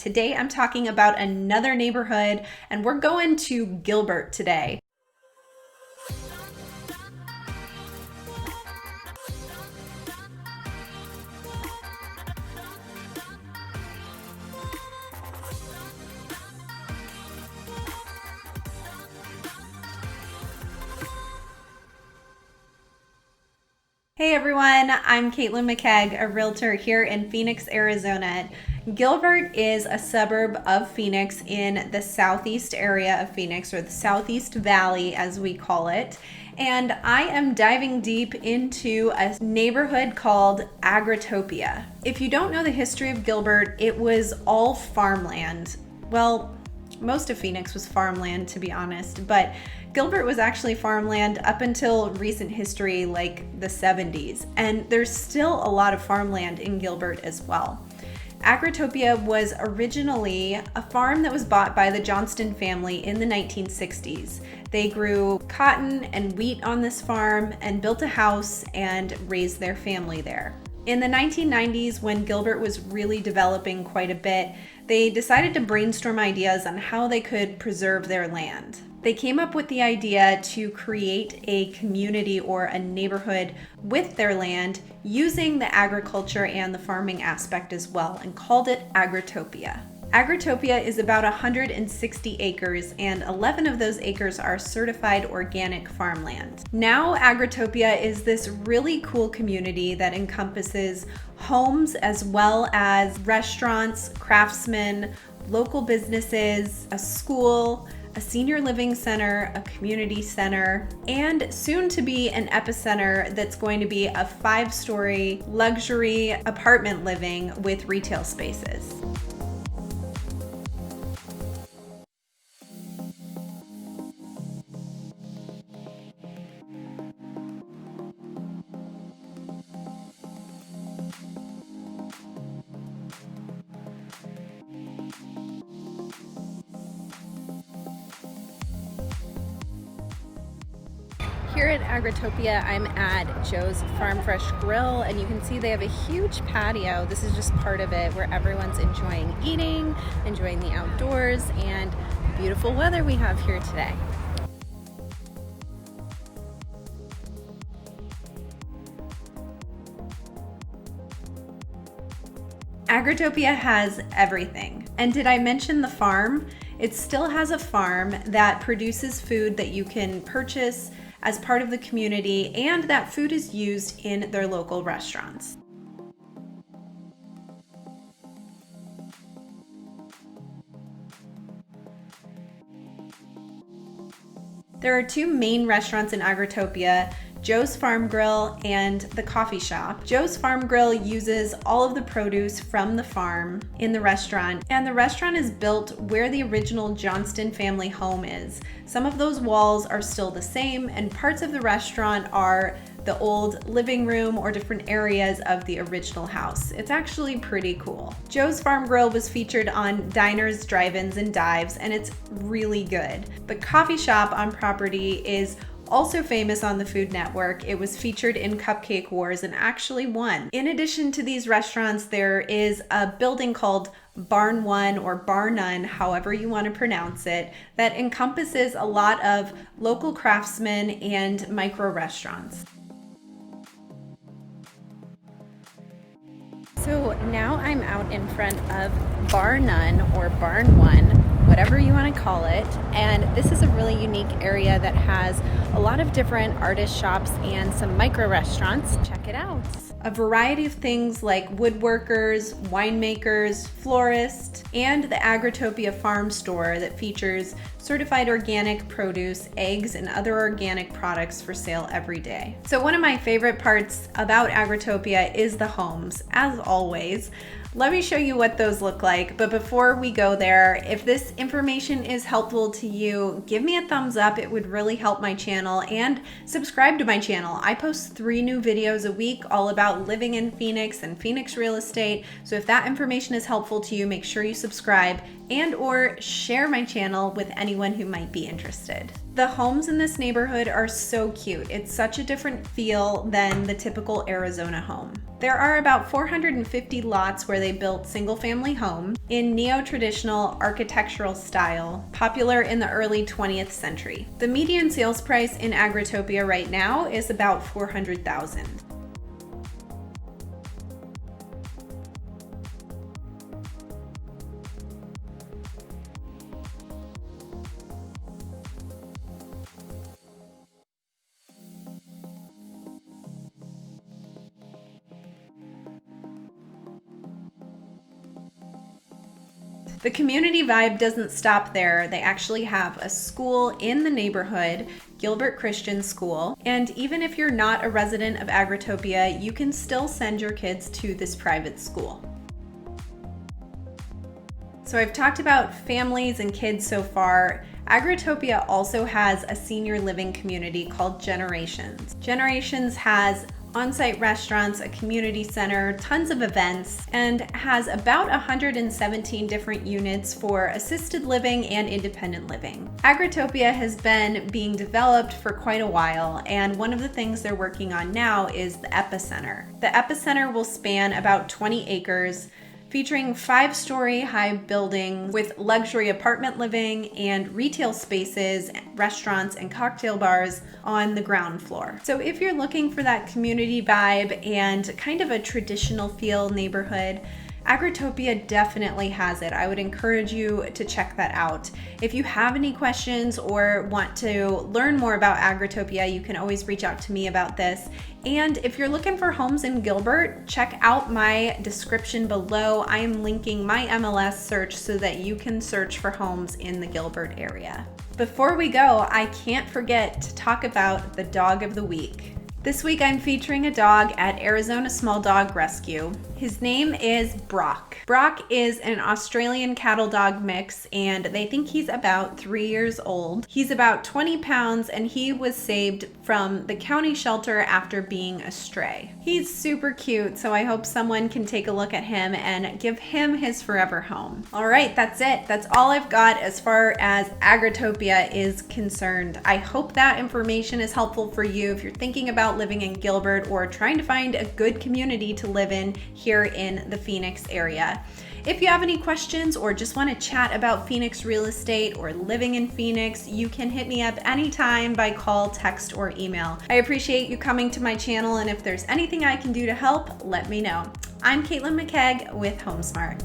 Today I'm talking about another neighborhood, and we're going to Gilbert today. Hey everyone, I'm Caitlin McKegg, a realtor here in Phoenix, Arizona. Gilbert is a suburb of Phoenix in the southeast area of Phoenix, or the Southeast Valley as we call it. And I am diving deep into a neighborhood called Agritopia. If you don't know the history of Gilbert, it was all farmland. Well, most of Phoenix was farmland, to be honest, but Gilbert was actually farmland up until recent history, like the 70s, and there's still a lot of farmland in Gilbert as well. Agritopia was originally a farm that was bought by the Johnston family in the 1960s. They grew cotton and wheat on this farm and built a house and raised their family there. In the 1990s, when Gilbert was really developing quite a bit, they decided to brainstorm ideas on how they could preserve their land. They came up with the idea to create a community or a neighborhood with their land using the agriculture and the farming aspect as well, and called it Agritopia. Agritopia is about 160 acres, and 11 of those acres are certified organic farmland. Now Agritopia is this really cool community that encompasses homes as well as restaurants, craftsmen, local businesses, a school, a senior living center, a community center, and soon to be an epicenter that's going to be a 5-story luxury apartment living with retail spaces. Here at Agritopia, I'm at Joe's Farm Fresh Grill, and you can see they have a huge patio. This is just part of it where everyone's enjoying eating, enjoying the outdoors, and beautiful weather we have here today. Agritopia has everything. And did I mention the farm? It still has a farm that produces food that you can purchase as part of the community, and that food is used in their local restaurants. There are 2 main restaurants in Agritopia: Joe's Farm Grill and the coffee shop. Joe's Farm Grill uses all of the produce from the farm in the restaurant, and the restaurant is built where the original Johnston family home is. Some of those walls are still the same, and parts of the restaurant are the old living room or different areas of the original house. It's actually pretty cool. Joe's Farm Grill was featured on Diners, Drive-Ins, and Dives, and it's really good. The coffee shop on property is also famous on the Food Network. It was featured in Cupcake Wars and actually won. In addition to these restaurants, there is a building called Barn One, or Bar None, however you want to pronounce it, that encompasses a lot of local craftsmen and micro restaurants. So now I'm out in front of Bar None, or Barn One, whatever you want to call it, and this is a really unique area that has a lot of different artist shops and some micro restaurants. Check it out. A variety of things like woodworkers, winemakers, florists, and the Agritopia Farm Store that features certified organic produce, eggs, and other organic products for sale every day. So one of my favorite parts about Agritopia is the homes, as always. Let me show you what those look like, but before we go there, if this information is helpful to you, give me a thumbs up. It would really help my channel, and subscribe to my channel. I post 3 new videos a week all about living in Phoenix and Phoenix real estate, so if that information is helpful to you, make sure you subscribe and or share my channel with anyone who might be interested. The homes in this neighborhood are so cute. It's such a different feel than the typical Arizona home. There are about 450 lots where they built single-family homes in neo-traditional architectural style, popular in the early 20th century. The median sales price in Agritopia right now is about $400,000. The community vibe doesn't stop there. They actually have a school in the neighborhood, Gilbert Christian School. And even if you're not a resident of Agritopia, you can still send your kids to this private school. So I've talked about families and kids so far. Agritopia also has a senior living community called Generations. Generations has on-site restaurants, a community center, tons of events, and has about 117 different units for assisted living and independent living. Agritopia has been being developed for quite a while, and one of the things they're working on now is the epicenter. The epicenter will span about 20 acres, featuring 5-story high building with luxury apartment living and retail spaces, restaurants, and cocktail bars on the ground floor. So if you're looking for that community vibe and kind of a traditional feel neighborhood, Agritopia definitely has it. I would encourage you to check that out. If you have any questions or want to learn more about Agritopia, you can always reach out to me about this. And if you're looking for homes in Gilbert, check out my description below. I am linking my MLS search so that you can search for homes in the Gilbert area. Before we go, I can't forget to talk about the dog of the week. This week I'm featuring a dog at Arizona Small Dog Rescue. His name is Brock. Brock is an Australian cattle dog mix, and they think he's about 3 years old. He's about 20 pounds, and he was saved from the county shelter after being a stray. He's super cute, so I hope someone can take a look at him and give him his forever home. All right, that's it. That's all I've got as far as Agritopia is concerned. I hope that information is helpful for you if you're thinking about living in Gilbert or trying to find a good community to live in here in the Phoenix area. If you have any questions or just want to chat about Phoenix real estate or living in Phoenix, you can hit me up anytime by call, text, or email. I appreciate you coming to my channel, and if there's anything I can do to help, let me know. I'm Caitlin McKegg with HomeSmart.